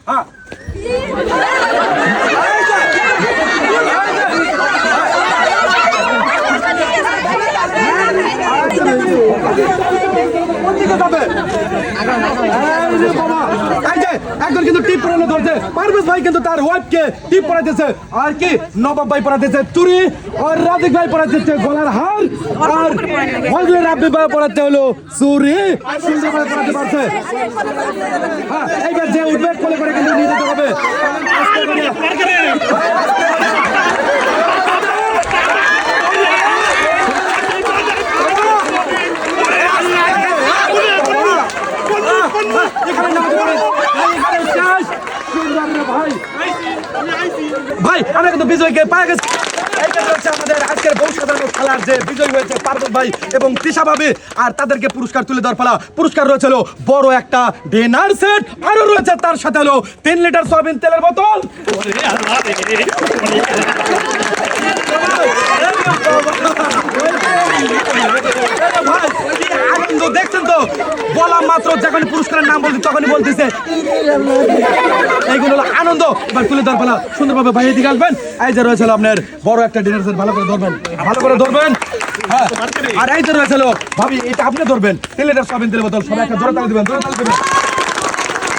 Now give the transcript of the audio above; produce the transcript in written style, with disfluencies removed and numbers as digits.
হ্যাঁ একজন কিন্তু টিপ পরানো ধরছে পারভেজ ভাই কিন্তু তার ওয়াইফকে টিপ পরাইতেছে আর কি নবাব ভাই পরাইতেছে চুরি আর রাজিক ভাই পরাইতেছে গলার হার আর ফজলে রাব্বি ভাই পরাইতে হলো চুরি সুন্দর ভাই পরাইতে পারছে হ্যাঁ এইবার যে উঠবে কোলে করে কিন্তু নিয়ে যেতে হবে ভাই আমরা কিন্তু বিজয়কে পাওয়া গেছি আমাদের আজকের বংশধর খেলার যে বিজয় হয়েছে পার্বত ভাই এবং তৃষা ভাবি আর তাদেরকে পুরস্কার তুলে দেওয়ার পালা পুরস্কার রয়েছে বড় একটা ডিনার সেট আরো রয়েছে তার সাথে 3 লিটার সয়াবিন তেলের বোতল আনন্দ দেখছেন তো বলা মাত্র যখন পুরস্কারের নাম বলছি তখনই বলতেছে এইগুলো আনন্দ এবার তুলে দেওয়ার পালা সুন্দরভাবে ভাই এদিকে আসবেন এই যে রয়েছিল আপনার বড় একটা ডিনার সেট ভালো করে ধরবেন হ্যাঁ আর এই যে রয়েছিল ভাবি এটা আপনি ধরবেন 3 লিটার সয়াবিন তেলের বোতল সবাই একটা জোরে তালি দিবেন